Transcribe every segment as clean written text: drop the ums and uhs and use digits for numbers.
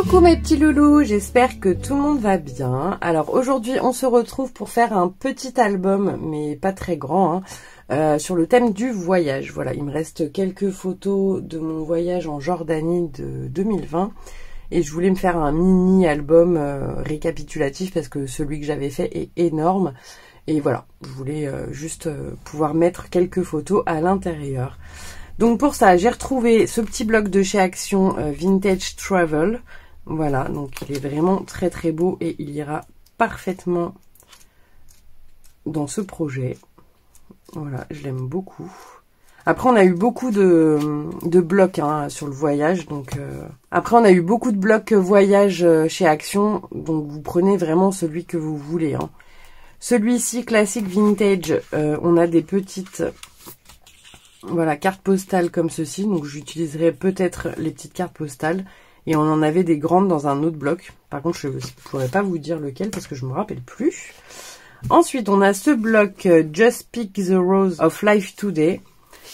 Coucou mes petits loulous, j'espère que tout le monde va bien. Alors aujourd'hui on se retrouve pour faire un petit album, mais pas très grand, sur le thème du voyage. Voilà, il me reste quelques photos de mon voyage en Jordanie de 2020 et je voulais me faire un mini album récapitulatif parce que celui que j'avais fait est énorme. Et voilà, je voulais juste pouvoir mettre quelques photos à l'intérieur. Donc pour ça, j'ai retrouvé ce petit bloc de chez Action Vintage Travel. Voilà, donc il est vraiment très très beau et il ira parfaitement dans ce projet. Voilà, je l'aime beaucoup. Après, on a eu beaucoup de blocs sur le voyage. Donc après, on a eu beaucoup de blocs voyage chez Action. Donc vous prenez vraiment celui que vous voulez. Celui-ci, classique vintage, on a des petites... Voilà, cartes postales comme ceci. Donc j'utiliserai peut-être les petites cartes postales. Et on en avait des grandes dans un autre bloc. Par contre, je ne pourrais pas vous dire lequel parce que je ne me rappelle plus. Ensuite, on a ce bloc Just Pick the Rose of Life Today.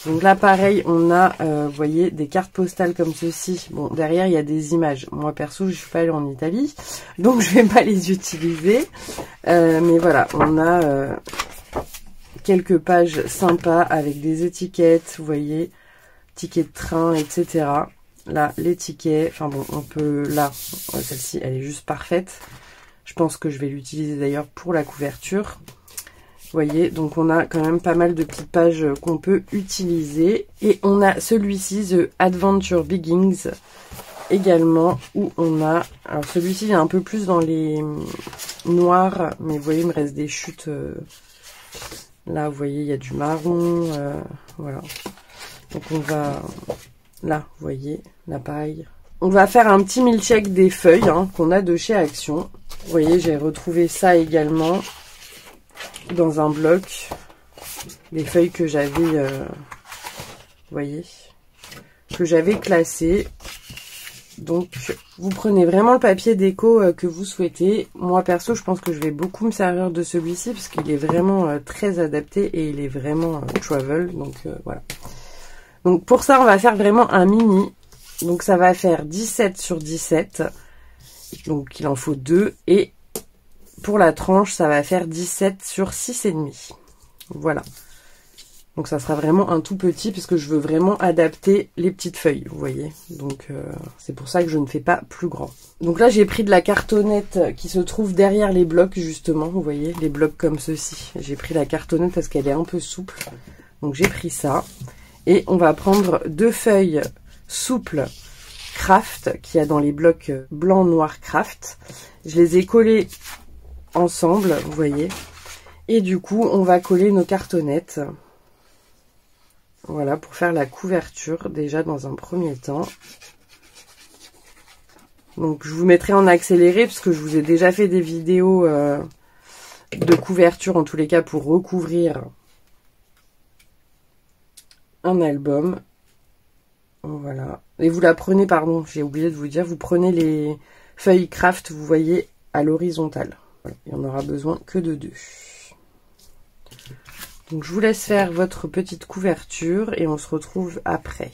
Donc là, pareil, on a, vous voyez, des cartes postales comme ceci. Bon, derrière, il y a des images. Moi, perso, je ne suis pas allée en Italie. Donc, je ne vais pas les utiliser. Mais voilà, on a... quelques pages sympas avec des étiquettes, vous voyez, tickets de train, etc. Là, les tickets, enfin bon, on peut, là, celle-ci, elle est juste parfaite. Je pense que je vais l'utiliser d'ailleurs pour la couverture. Vous voyez, donc on a quand même pas mal de petites pages qu'on peut utiliser. Et on a celui-ci, The Adventure Begins, également, où on a, alors celui-ci, il est un peu plus dans les noirs, mais vous voyez, il me reste des chutes... Là, vous voyez, il y a du marron, voilà. Donc, on va... Là, vous voyez, la paille. On va faire un petit milkshake des feuilles qu'on a de chez Action. Vous voyez, j'ai retrouvé ça également dans un bloc. Les feuilles que j'avais, vous voyez, que j'avais classées. Donc, vous prenez vraiment le papier déco que vous souhaitez. Moi, perso, je pense que je vais beaucoup me servir de celui-ci parce qu'il est vraiment très adapté et il est vraiment travel. Donc, voilà. Donc, pour ça, on va faire vraiment un mini. Donc, ça va faire 17 sur 17. Donc, il en faut 2. Et pour la tranche, ça va faire 17 sur 6,5. Voilà. Donc ça sera vraiment un tout petit puisque je veux vraiment adapter les petites feuilles, vous voyez. Donc c'est pour ça que je ne fais pas plus grand. Donc là j'ai pris de la cartonnette qui se trouve derrière les blocs justement, vous voyez, les blocs comme ceci. J'ai pris la cartonnette parce qu'elle est un peu souple. Donc j'ai pris ça. Et on va prendre 2 feuilles souples craft qu'il y a dans les blocs blanc, noir craft. Je les ai collées ensemble, vous voyez. Et du coup on va coller nos cartonnettes. Voilà, pour faire la couverture, déjà dans un premier temps. Donc, je vous mettrai en accéléré, parce que je vous ai déjà fait des vidéos de couverture, en tous les cas, pour recouvrir un album. Voilà. Et vous la prenez, pardon, j'ai oublié de vous dire, vous prenez les feuilles craft, vous voyez, à l'horizontale. Voilà, il n'y en aura besoin que de 2. Donc je vous laisse faire votre petite couverture et on se retrouve après.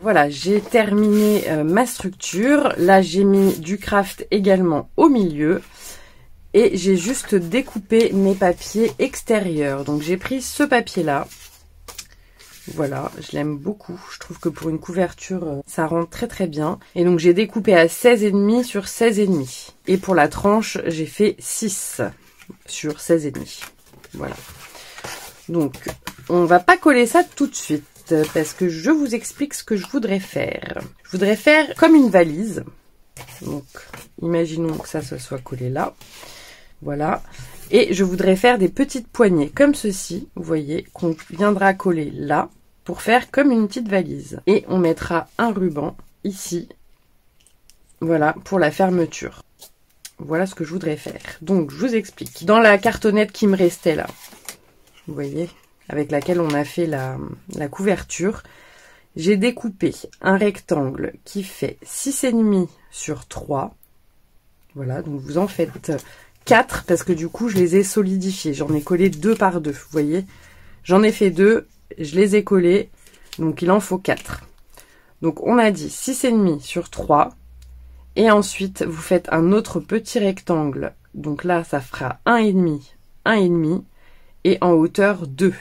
Voilà, j'ai terminé ma structure. Là, j'ai mis du craft également au milieu. Et j'ai juste découpé mes papiers extérieurs. Donc, j'ai pris ce papier-là. Voilà, je l'aime beaucoup. Je trouve que pour une couverture, ça rend très très bien. Et donc, j'ai découpé à 16,5 sur 16,5. Et pour la tranche, j'ai fait 6 sur 16,5. Voilà. Donc, on va pas coller ça tout de suite. Parce que je vous explique ce que je voudrais faire. Je voudrais faire comme une valise. Donc, imaginons que ça se soit collé là. Voilà. Et je voudrais faire des petites poignées comme ceci, vous voyez, qu'on viendra coller là pour faire comme une petite valise. Et on mettra un ruban ici. Voilà, pour la fermeture. Voilà ce que je voudrais faire. Donc, je vous explique. Dans la cartonnette qui me restait là, vous voyez, avec laquelle on a fait la couverture. J'ai découpé un rectangle qui fait 6,5 sur 3. Voilà, donc vous en faites 4 parce que du coup je les ai solidifiés. J'en ai collé 2 par 2, vous voyez. J'en ai fait 2, je les ai collés, donc il en faut 4. Donc on a dit 6,5 sur 3. Et ensuite vous faites un autre petit rectangle. Donc là ça fera 1,5, 1,5 et en hauteur 2.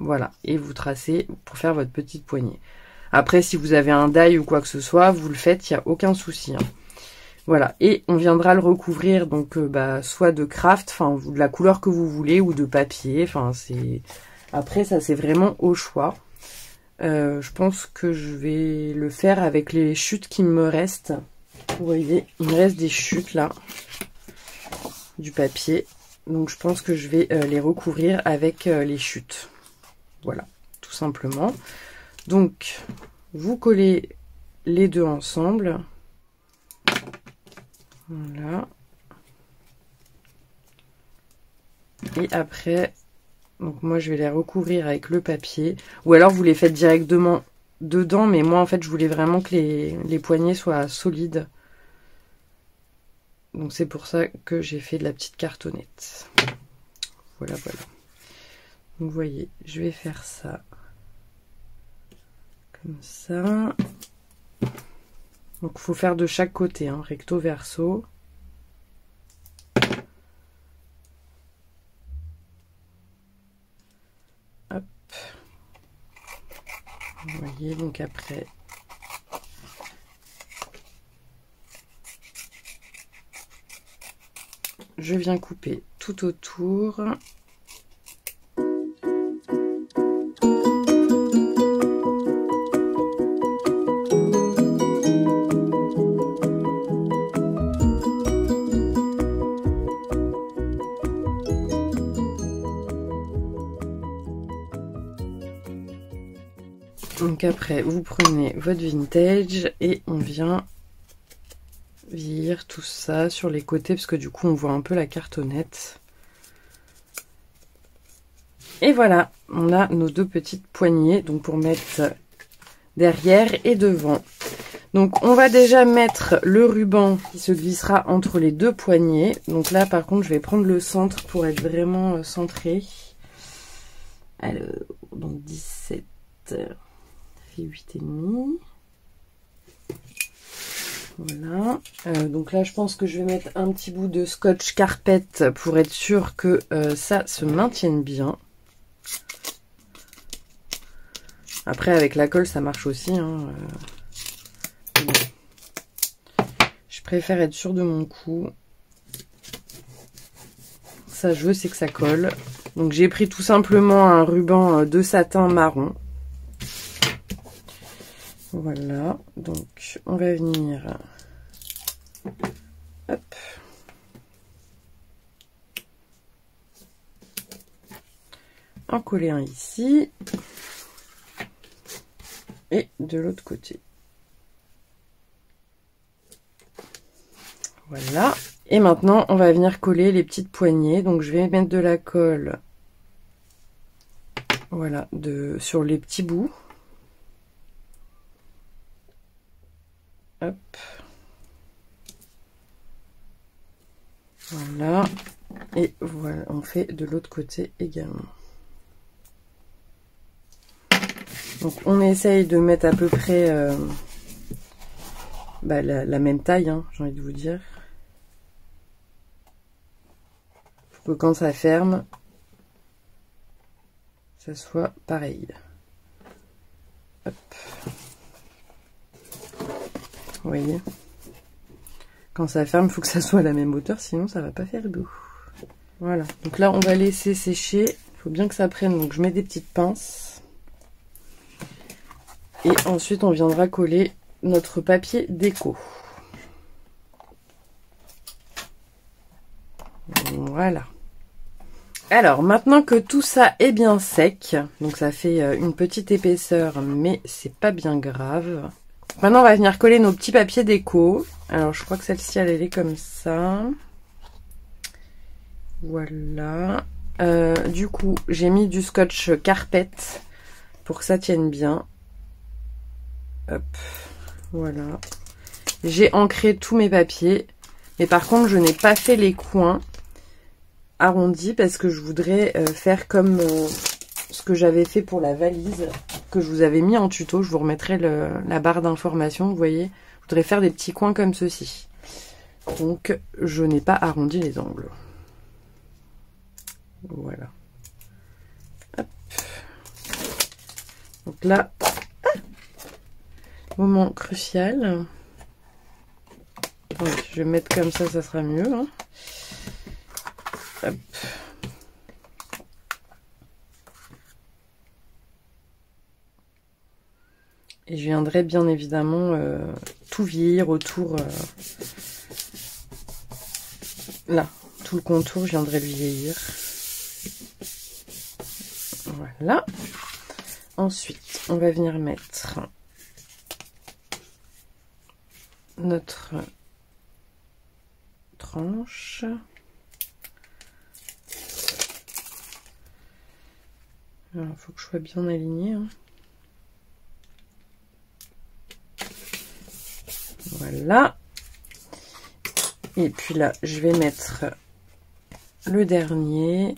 Voilà, et vous tracez pour faire votre petite poignée. Après, si vous avez un die ou quoi que ce soit, vous le faites, il n'y a aucun souci. Hein. Voilà, et on viendra le recouvrir, donc soit de craft, enfin de la couleur que vous voulez, ou de papier. Enfin, c'est après ça, c'est vraiment au choix. Je pense que je vais le faire avec les chutes qui me restent. Vous voyez, il me reste des chutes là, du papier. Donc je pense que je vais les recouvrir avec les chutes. Voilà, tout simplement. Donc, vous collez les deux ensemble. Voilà. Et après, donc moi je vais les recouvrir avec le papier. Ou alors vous les faites directement dedans, mais moi en fait je voulais vraiment que les poignées soient solides. Donc c'est pour ça que j'ai fait de la petite cartonnette. Voilà, voilà. Donc vous voyez, je vais faire ça. Comme ça. Donc il faut faire de chaque côté, hein, recto verso. Hop. Vous voyez, donc après. Je viens couper tout autour. Donc après, vous prenez votre vintage et on vient vieillir tout ça sur les côtés parce que du coup on voit un peu la cartonnette. Et voilà, on a nos deux petites poignées donc pour mettre derrière et devant. Donc on va déjà mettre le ruban qui se glissera entre les deux poignées. Donc là par contre je vais prendre le centre pour être vraiment centré. Alors, donc 17, ça fait 8,5. Voilà, donc là je pense que je vais mettre un petit bout de scotch carpet pour être sûr que ça se maintienne bien. Après avec la colle ça marche aussi. Hein, bon. Je préfère être sûre de mon coup. Ça je veux c'est que ça colle. Donc j'ai pris tout simplement un ruban de satin marron. Voilà, donc on va venir, hop, en coller un ici, et de l'autre côté. Voilà, et maintenant on va venir coller les petites poignées, donc je vais mettre de la colle, voilà, sur les petits bouts. Hop. Voilà. Et voilà, on fait de l'autre côté également. Donc on essaye de mettre à peu près la même taille, hein, j'ai envie de vous dire. Pour que quand ça ferme, ça soit pareil. Hop. Vous voyez, quand ça ferme, il faut que ça soit à la même hauteur, sinon ça va pas faire beau. Voilà, donc là on va laisser sécher, il faut bien que ça prenne, donc je mets des petites pinces. Et ensuite on viendra coller notre papier déco. Voilà. Alors maintenant que tout ça est bien sec, donc ça fait une petite épaisseur, mais c'est pas bien grave. Maintenant, on va venir coller nos petits papiers déco. Alors, je crois que celle-ci, elle est comme ça. Voilà. Du coup, j'ai mis du scotch carpet pour que ça tienne bien. Hop, voilà. J'ai ancré tous mes papiers. Mais par contre, je n'ai pas fait les coins arrondis parce que je voudrais faire comme ce que j'avais fait pour la valise que je vous avais mis en tuto. Je vous remettrai la barre d'information, vous voyez. Je voudrais faire des petits coins comme ceci. Donc, je n'ai pas arrondi les angles. Voilà. Hop. Donc là, moment crucial. Attendez, je vais mettre comme ça sera mieux. Hein. Hop. Et je viendrai bien évidemment tout vieillir autour. Là, tout le contour, je viendrai le vieillir. Voilà. Ensuite, on va venir mettre notre tranche. Il faut que je sois bien alignée. Hein. Voilà. Et puis là, je vais mettre le dernier.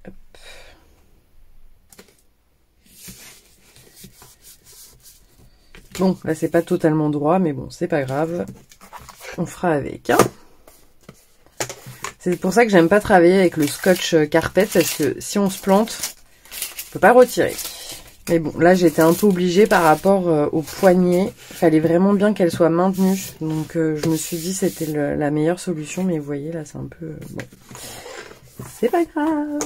Hop. Bon, là c'est pas totalement droit, mais bon, c'est pas grave. On fera avec. Hein. C'est pour ça que j'aime pas travailler avec le scotch carpet, parce que si on se plante, on peut pas retirer. Mais bon, là j'étais un peu obligée par rapport au poignet. Il fallait vraiment bien qu'elle soit maintenue. Donc je me suis dit c'était la meilleure solution. Mais vous voyez là c'est un peu... bon. C'est pas grave.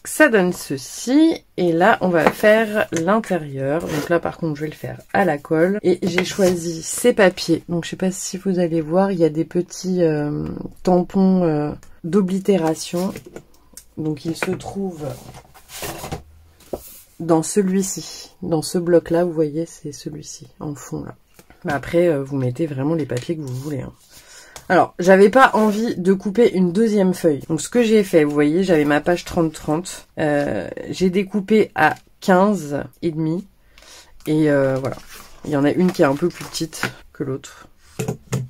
Ça donne ceci. Et là on va faire l'intérieur. Donc là par contre je vais le faire à la colle. Et j'ai choisi ces papiers. Donc je sais pas si vous allez voir. Il y a des petits tampons d'oblitération. Donc il se trouve... dans celui-ci, dans ce bloc-là, vous voyez, c'est celui-ci, en fond, là. Mais après, vous mettez vraiment les papiers que vous voulez. Hein. Alors, j'avais pas envie de couper une deuxième feuille. Donc, ce que j'ai fait, vous voyez, j'avais ma page 30-30. J'ai découpé à 15 et demi. Et voilà. Il y en a une qui est un peu plus petite que l'autre.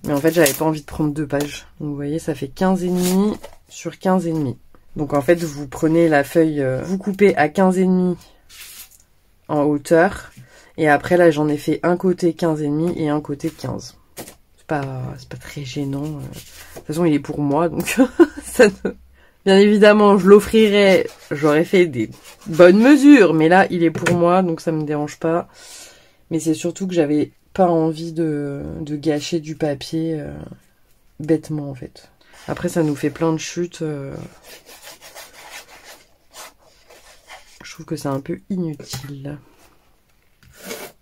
Mais en fait, j'avais pas envie de prendre deux pages. Donc, vous voyez, ça fait 15 et demi sur 15 et demi. Donc, en fait, vous prenez la feuille, vous coupez à 15 et demi en hauteur, et après là j'en ai fait un côté 15,5 et un côté 15. C'est pas très gênant. De toute façon il est pour moi, donc ça ne... bien évidemment je l'offrirai, j'aurais fait des bonnes mesures, mais là il est pour moi, donc ça me dérange pas. Mais c'est surtout que j'avais pas envie de gâcher du papier bêtement en fait. Après ça nous fait plein de chutes. Je trouve que c'est un peu inutile.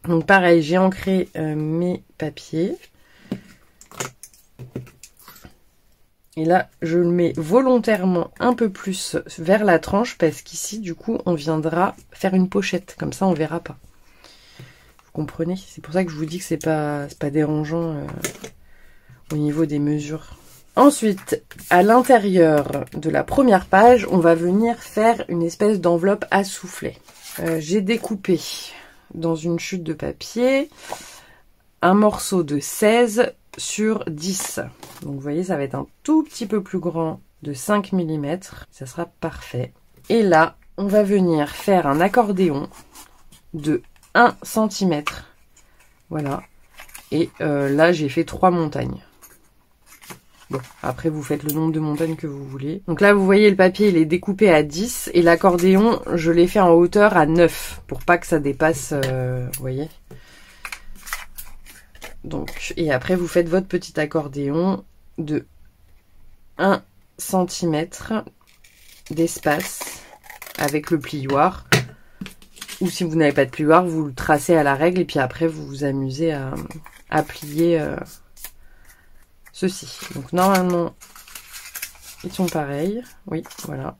Donc pareil, j'ai ancré mes papiers. Et là, je le mets volontairement un peu plus vers la tranche parce qu'ici, du coup, on viendra faire une pochette. Comme ça, on verra pas. Vous comprenez? C'est pour ça que je vous dis que c'est pas dérangeant au niveau des mesures. Ensuite, à l'intérieur de la première page, on va venir faire une espèce d'enveloppe à soufflet. J'ai découpé dans une chute de papier un morceau de 16 sur 10. Donc vous voyez, ça va être un tout petit peu plus grand de 5 mm. Ça sera parfait. Et là, on va venir faire un accordéon de 1 cm. Voilà. Et là, j'ai fait 3 montagnes. Bon, après vous faites le nombre de montagnes que vous voulez. Donc là vous voyez le papier il est découpé à 10 et l'accordéon je l'ai fait en hauteur à 9 pour pas que ça dépasse, vous voyez. Donc, et après vous faites votre petit accordéon de 1 cm d'espace avec le plioir. Ou si vous n'avez pas de plioir, vous le tracez à la règle et puis après vous vous amusez à plier... ceci. Donc normalement, ils sont pareils. Oui, voilà.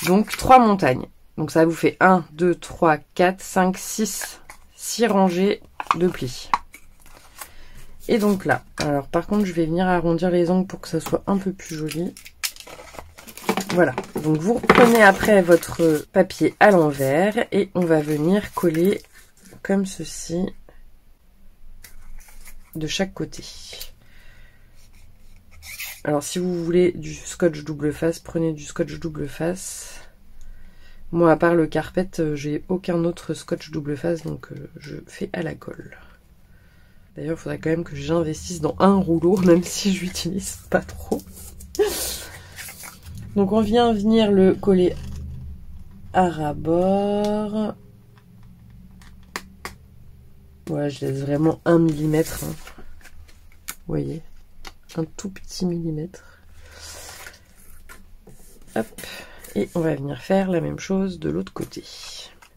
Donc 3 montagnes. Donc ça vous fait 1, 2, 3, 4, 5, 6. 6 rangées de plis. Et donc là, alors par contre je vais venir arrondir les angles pour que ça soit un peu plus joli. Voilà, donc vous reprenez après votre papier à l'envers et on va venir coller comme ceci de chaque côté. Alors si vous voulez du scotch double face, prenez du scotch double face. Moi à part le carpet, j'ai aucun autre scotch double face, donc je fais à la colle. D'ailleurs il faudrait quand même que j'investisse dans un rouleau, même si je l'utilise pas trop. Donc on vient venir le coller à ras-bord. Voilà, je laisse vraiment 1 mm. Hein. Vous voyez, un tout petit millimètre. Hop, et on va venir faire la même chose de l'autre côté.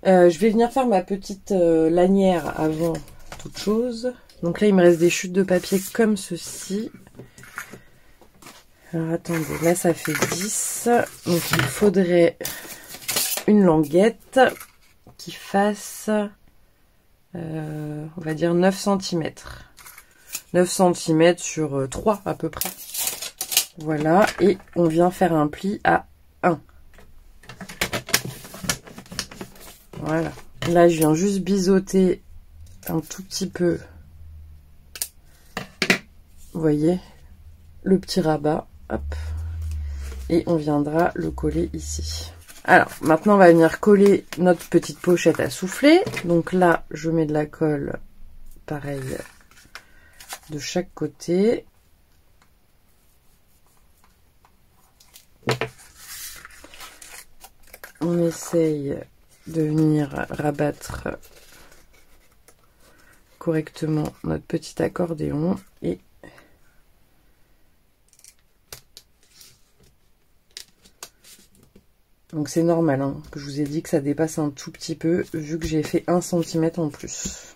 Je vais venir faire ma petite lanière avant toute chose. Donc là, il me reste des chutes de papier comme ceci. Alors attendez, là ça fait 10. Donc il faudrait une languette qui fasse, on va dire 9 cm. 9 cm sur 3 à peu près. Voilà, et on vient faire un pli à 1. Voilà. Là je viens juste biseauter un tout petit peu. Vous voyez, le petit rabat. Hop, et on viendra le coller ici. Alors maintenant on va venir coller notre petite pochette à souffler. Donc là je mets de la colle pareil de chaque côté. On essaye de venir rabattre correctement notre petit accordéon et donc c'est normal hein, que je vous ai dit que ça dépasse un tout petit peu vu que j'ai fait 1 cm en plus.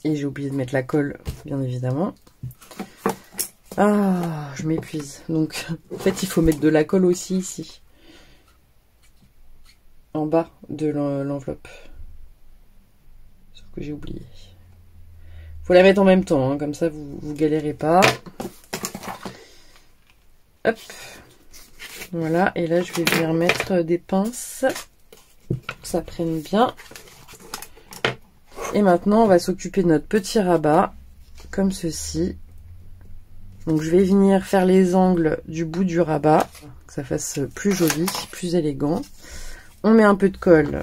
Et j'ai oublié de mettre la colle, bien évidemment. Ah, je m'épuise. Donc en fait il faut mettre de la colle aussi ici. En bas de l'enveloppe. Sauf que j'ai oublié. Faut la mettre en même temps, hein, comme ça vous galérez pas. Hop, voilà, et là je vais venir mettre des pinces pour que ça prenne bien. Et maintenant on va s'occuper de notre petit rabat, comme ceci. Donc je vais venir faire les angles du bout du rabat, que ça fasse plus joli, plus élégant. On met un peu de colle.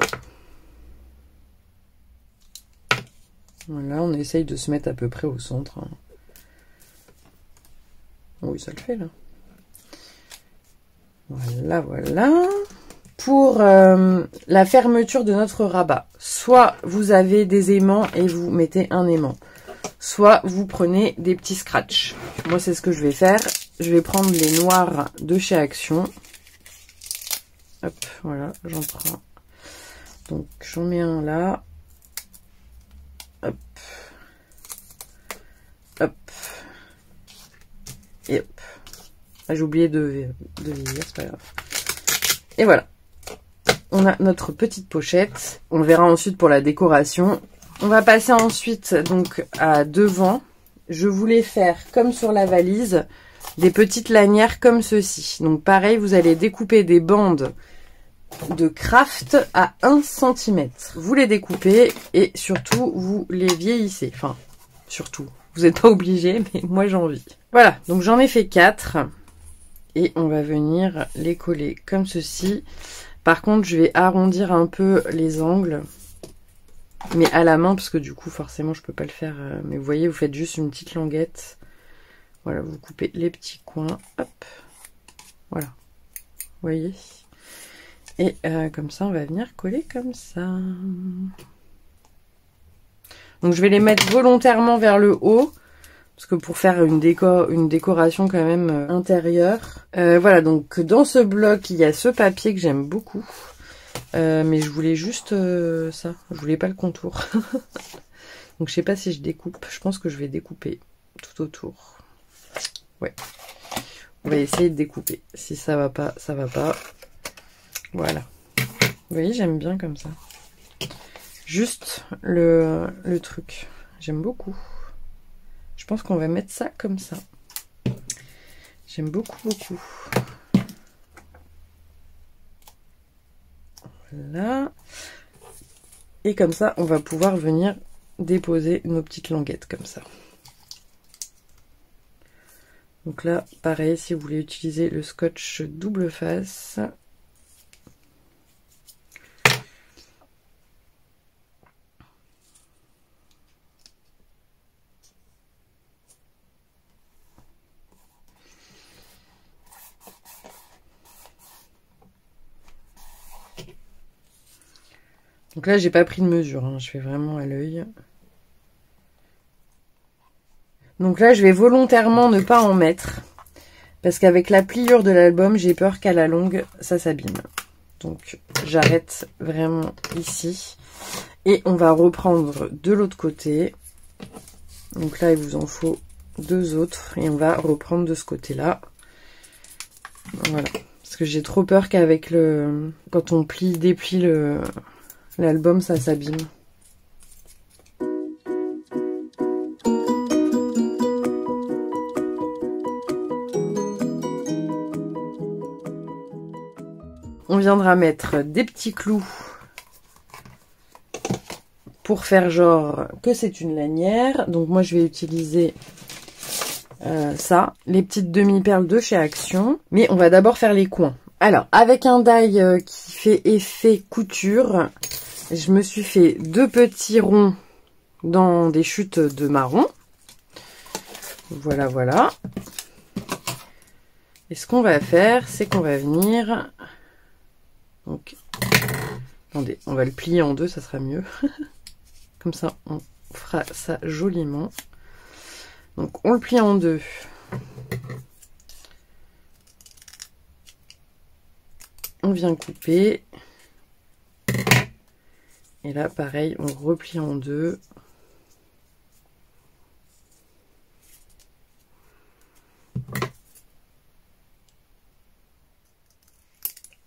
Voilà, on essaye de se mettre à peu près au centre. Hein. Oui, ça le fait là. Voilà, voilà. Pour la fermeture de notre rabat, soit vous avez des aimants et vous mettez un aimant, soit vous prenez des petits scratchs. Moi, c'est ce que je vais faire. Je vais prendre les noirs de chez Action. Hop, voilà, j'en prends. Donc, j'en mets un là. Hop. Hop. Et hop. Ah, j'ai oublié de vieillir, c'est pas grave. Et voilà. On a notre petite pochette. On verra ensuite pour la décoration. On va passer ensuite donc à devant. Je voulais faire comme sur la valise des petites lanières comme ceci. Donc pareil, vous allez découper des bandes de craft à 1 cm. Vous les découpez et surtout vous les vieillissez. Enfin, surtout. Vous n'êtes pas obligé, mais moi j'ai envie. Voilà, donc j'en ai fait 4. Et on va venir les coller comme ceci. Par contre, je vais arrondir un peu les angles. Mais à la main, parce que du coup, forcément, je peux pas le faire. Mais vous voyez, vous faites juste une petite languette. Voilà, vous coupez les petits coins. Hop. Voilà. Vous voyez. Et comme ça, on va venir coller comme ça. Donc, je vais les mettre volontairement vers le haut. Parce que pour faire une décoration quand même intérieure. Voilà, donc dans ce bloc, il y a ce papier que j'aime beaucoup. Mais je voulais juste ça. Je voulais pas le contour. Donc je sais pas si je découpe. Je pense que je vais découper tout autour. Ouais. On va essayer de découper. Si ça va pas, ça va pas. Voilà. Vous voyez, j'aime bien comme ça. juste le truc. J'aime beaucoup. Je pense qu'on va mettre ça comme ça. J'aime beaucoup, beaucoup. Voilà. Et comme ça, on va pouvoir venir déposer nos petites languettes comme ça. Donc là, pareil, si vous voulez utiliser le scotch double face. Donc là, j'ai pas pris de mesure, hein, je fais vraiment à l'œil. Donc là, je vais volontairement ne pas en mettre. Parce qu'avec la pliure de l'album, j'ai peur qu'à la longue, ça s'abîme. Donc j'arrête vraiment ici. Et on va reprendre de l'autre côté. Donc là, il vous en faut 2 autres. Et on va reprendre de ce côté-là. Voilà. Parce que j'ai trop peur qu'avec le... Quand on déplie l'album, ça s'abîme. On viendra mettre des petits clous pour faire genre que c'est une lanière. Donc moi je vais utiliser ça, les petites demi-perles de chez Action. Mais on va d'abord faire les coins. Alors avec un die qui fait effet couture, je me suis fait 2 petits ronds dans des chutes de marron. Voilà, voilà. Et ce qu'on va faire, c'est qu'on va venir... Donc, attendez, on va le plier en 2, ça sera mieux. Comme ça, on fera ça joliment. Donc, on le plie en 2. On vient couper. Et là, pareil, on replie en 2.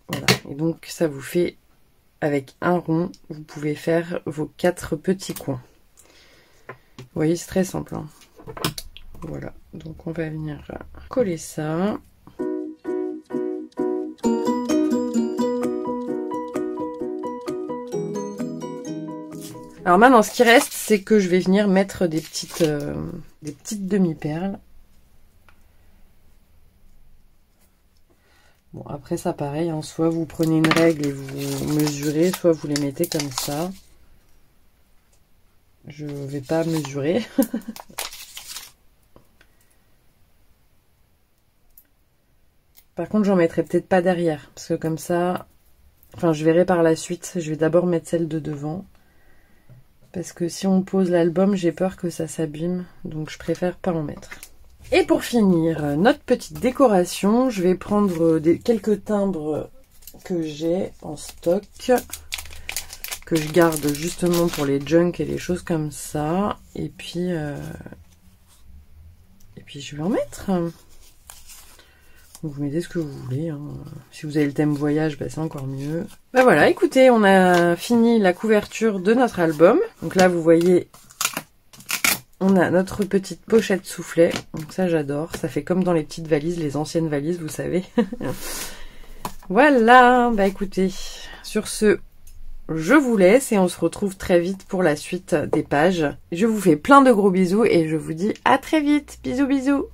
Voilà, et donc ça vous fait, avec un rond, vous pouvez faire vos 4 petits coins. Vous voyez, c'est très simple, hein. Voilà, donc on va venir coller ça. Alors maintenant, ce qui reste, c'est que je vais venir mettre des petites demi-perles. Bon, après ça, pareil, hein, soit vous prenez une règle et vous mesurez, soit vous les mettez comme ça. Je vais pas mesurer. Par contre, j'en mettrai peut-être pas derrière, parce que comme ça, enfin, je verrai par la suite. Je vais d'abord mettre celle de devant. Parce que si on pose l'album, j'ai peur que ça s'abîme, donc je préfère pas en mettre. Et pour finir notre petite décoration, je vais prendre quelques timbres que j'ai en stock, que je garde justement pour les junk et les choses comme ça. Et puis je vais en mettre. Vous mettez ce que vous voulez, hein. Si vous avez le thème voyage, bah c'est encore mieux. Bah voilà, écoutez, on a fini la couverture de notre album. Donc là, vous voyez... On a notre petite pochette soufflet, donc ça j'adore, ça fait comme dans les petites valises, les anciennes valises, vous savez. Voilà, bah écoutez, sur ce, je vous laisse et on se retrouve très vite pour la suite des pages. Je vous fais plein de gros bisous et je vous dis à très vite, bisous bisous.